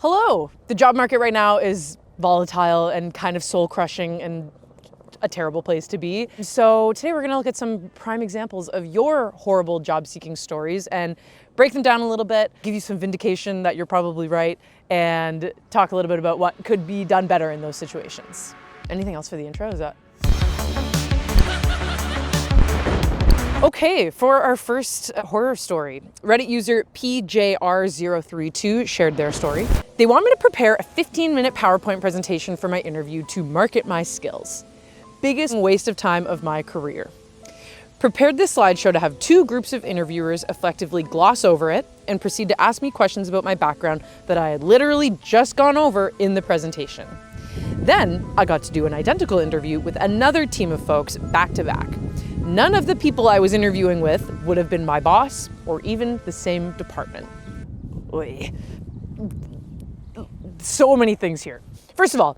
Hello. The job market right now is volatile and kind of soul-crushing and a terrible place to be. So today we're going to look at some prime examples of your horrible job-seeking stories and break them down a little bit, give you some vindication that you're probably right, and talk a little bit about what could be done better in those situations. Anything else for the intro? Is that? Okay, for our first horror story, Reddit user PJR032 shared their story. They want me to prepare a 15-minute PowerPoint presentation for my interview to market my skills. Biggest waste of time of my career. Prepared this slideshow to have two groups of interviewers effectively gloss over it and proceed to ask me questions about my background that I had literally just gone over in the presentation. Then I got to do an identical interview with another team of folks back to back. None of the people I was interviewing with would have been my boss or even the same department. Oy. So many things here. First of all,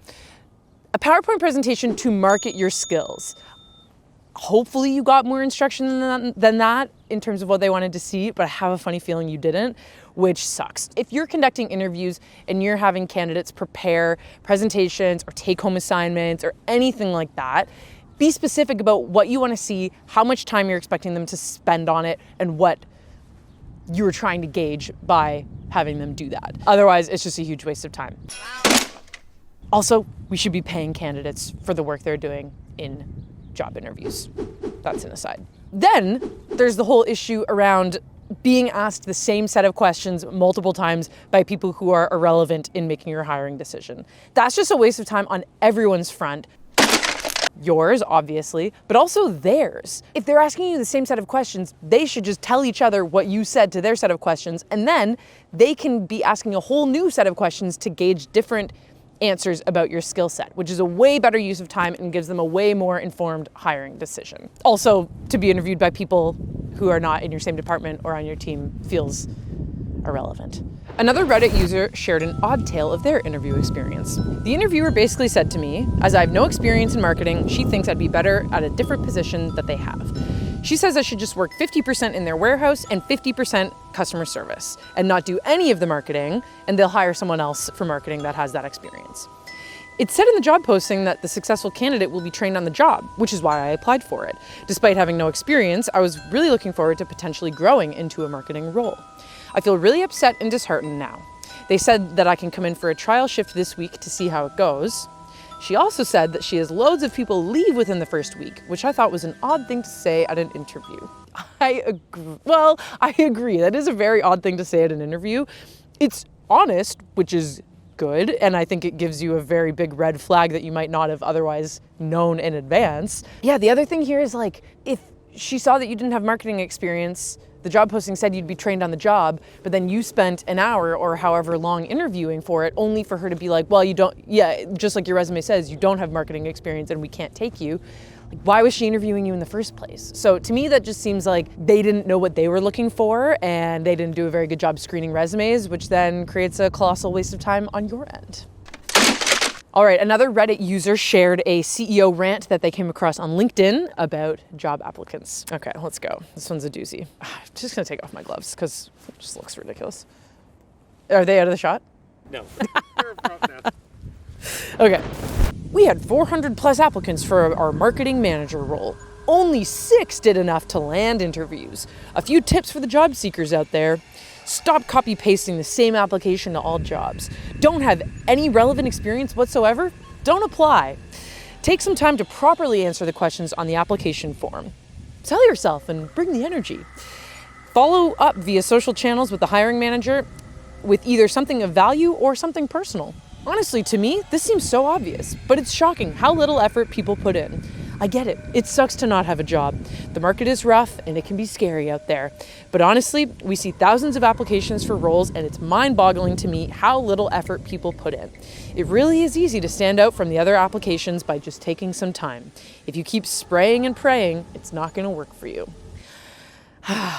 a PowerPoint presentation to market your skills. Hopefully you got more instruction than that in terms of what they wanted to see, but I have a funny feeling you didn't, which sucks. If you're conducting interviews and you're having candidates prepare presentations or take-home assignments or anything like that, be specific about what you want to see, how much time you're expecting them to spend on it, and what you're trying to gauge by having them do that. Otherwise, it's just a huge waste of time. Also, we should be paying candidates for the work they're doing in job interviews. That's an aside. Then there's the whole issue around being asked the same set of questions multiple times by people who are irrelevant in making your hiring decision. That's just a waste of time on everyone's front. Yours, obviously, but also theirs. If they're asking you the same set of questions, they should just tell each other what you said to their set of questions, and then they can be asking a whole new set of questions to gauge different answers about your skill set, which is a way better use of time and gives them a way more informed hiring decision. Also, to be interviewed by people who are not in your same department or on your team feels irrelevant. Another Reddit user shared an odd tale of their interview experience. The interviewer basically said to me, as I have no experience in marketing, she thinks I'd be better at a different position that they have. She says I should just work 50% in their warehouse and 50% customer service and not do any of the marketing, and they'll hire someone else for marketing that has that experience. It said in the job posting that the successful candidate will be trained on the job, which is why I applied for it. Despite having no experience, I was really looking forward to potentially growing into a marketing role. I feel really upset and disheartened now. They said that I can come in for a trial shift this week to see how it goes. She also said that she has loads of people leave within the first week, which I thought was an odd thing to say at an interview. I agree. That is a very odd thing to say at an interview. It's honest, which is good, and I think it gives you a very big red flag that you might not have otherwise known in advance. Yeah, the other thing here is like, if she saw that you didn't have marketing experience, the job posting said you'd be trained on the job, but then you spent an hour or however long interviewing for it, only for her to be like, well, you don't, yeah, just like your resume says, you don't have marketing experience and we can't take you. Like, why was she interviewing you in the first place? So to me, that just seems like they didn't know what they were looking for and they didn't do a very good job screening resumes, which then creates a colossal waste of time on your end. All right, another Reddit user shared a CEO rant that they came across on LinkedIn about job applicants. Okay, let's go. This one's a doozy. I'm just gonna take off my gloves because it just looks ridiculous. Are they out of the shot? No. They're in front now. Okay. We had 400 plus applicants for our marketing manager role. Only 6 did enough to land interviews. A few tips for the job seekers out there. Stop copy-pasting the same application to all jobs. Don't have any relevant experience whatsoever? Don't apply. Take some time to properly answer the questions on the application form. Sell yourself and bring the energy. Follow up via social channels with the hiring manager with either something of value or something personal. Honestly, to me, this seems so obvious, but it's shocking how little effort people put in. I get it. It sucks to not have a job. The market is rough and it can be scary out there. But honestly, we see thousands of applications for roles and it's mind-boggling to me how little effort people put in. It really is easy to stand out from the other applications by just taking some time. If you keep spraying and praying, it's not going to work for you. I'm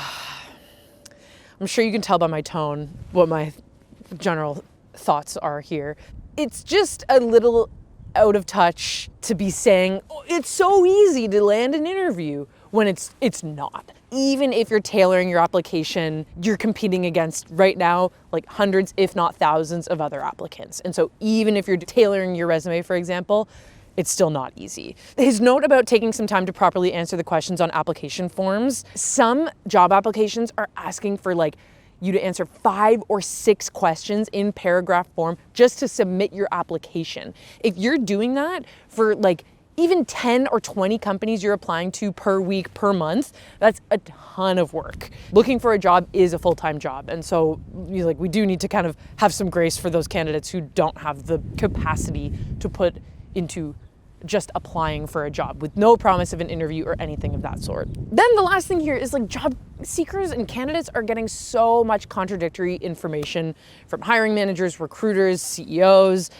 sure you can tell by my tone what my general thoughts are here. It's just a little out of touch to be saying, oh, it's so easy to land an interview when it's not. even if you're tailoring your application, you're competing against right now like hundreds, if not thousands of other applicants. And so even if you're tailoring your resume, for example, it's still not easy. His note about taking some time to properly answer the questions on application forms. Some job applications are asking for like you to answer 5 or 6 questions in paragraph form just to submit your application. If you're doing that for like even 10 or 20 companies you're applying to per week, per month, that's a ton of work. Looking for a job is a full-time job. And so we do need to kind of have some grace for those candidates who don't have the capacity to put into just applying for a job with no promise of an interview or anything of that sort. Then the last thing here is like job seekers and candidates are getting so much contradictory information from hiring managers, recruiters, CEOs,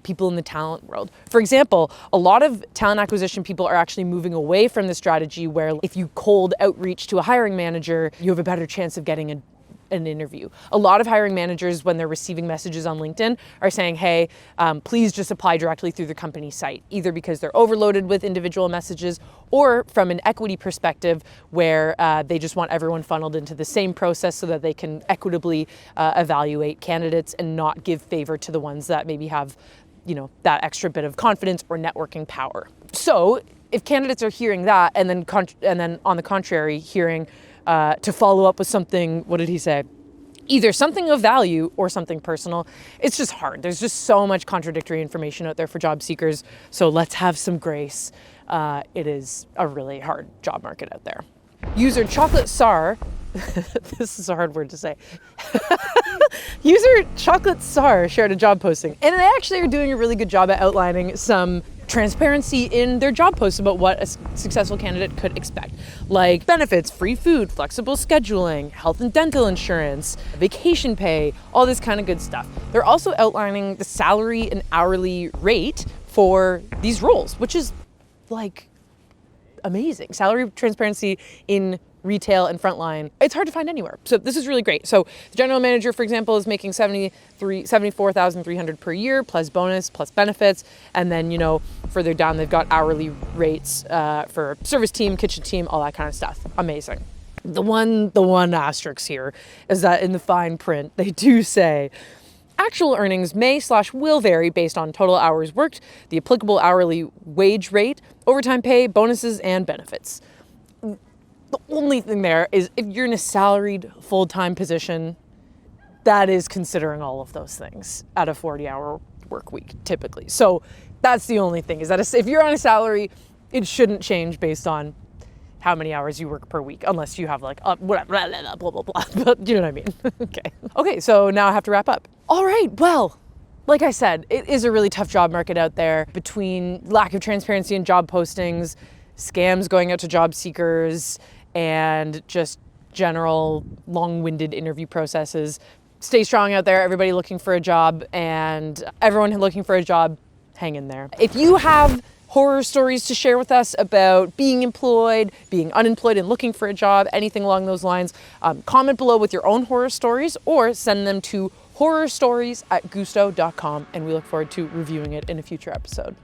people in the talent world. For example, a lot of talent acquisition people are actually moving away from the strategy where if you cold outreach to a hiring manager, you have a better chance of getting an interview. A lot of hiring managers, when they're receiving messages on LinkedIn, are saying, hey, please just apply directly through the company site, either because they're overloaded with individual messages or from an equity perspective where they just want everyone funneled into the same process so that they can equitably evaluate candidates and not give favor to the ones that maybe have, that extra bit of confidence or networking power. So if candidates are hearing that and then on the contrary, hearing to follow up with something, what did he say? Either something of value or something personal. It's just hard. There's just so much contradictory information out there for job seekers. So let's have some grace. It is a really hard job market out there. User Chocolate Sar, this is a hard word to say. User Chocolate Sar shared a job posting, and they actually are doing a really good job at outlining some transparency in their job posts about what a successful candidate could expect, like benefits, free food, flexible scheduling, health and dental insurance, vacation pay, all this kind of good stuff. They're also outlining the salary and hourly rate for these roles, which is like amazing. Salary transparency in retail and frontline, it's hard to find anywhere. So this is really great. So the general manager, for example, is making $74,300 per year plus bonus plus benefits. And then, further down, they've got hourly rates for service team, kitchen team, all that kind of stuff. Amazing. The one asterisk here is that in the fine print, they do say actual earnings may/will vary based on total hours worked, the applicable hourly wage rate, overtime pay, bonuses, and benefits. The only thing there is if you're in a salaried full-time position, that is considering all of those things at a 40-hour work week, typically. So that's the only thing, is that if you're on a salary, it shouldn't change based on how many hours you work per week, unless you have like, whatever, blah, blah, blah, but you know what I mean? Okay, so now I have to wrap up. All right, well, like I said, it is a really tough job market out there between lack of transparency in job postings, scams going out to job seekers, and just general long-winded interview processes. Stay strong out there, everybody looking for a job, and everyone looking for a job, hang in there. If you have horror stories to share with us about being employed, being unemployed and looking for a job, anything along those lines, comment below with your own horror stories or send them to horrorstories@guusto.com, and we look forward to reviewing it in a future episode.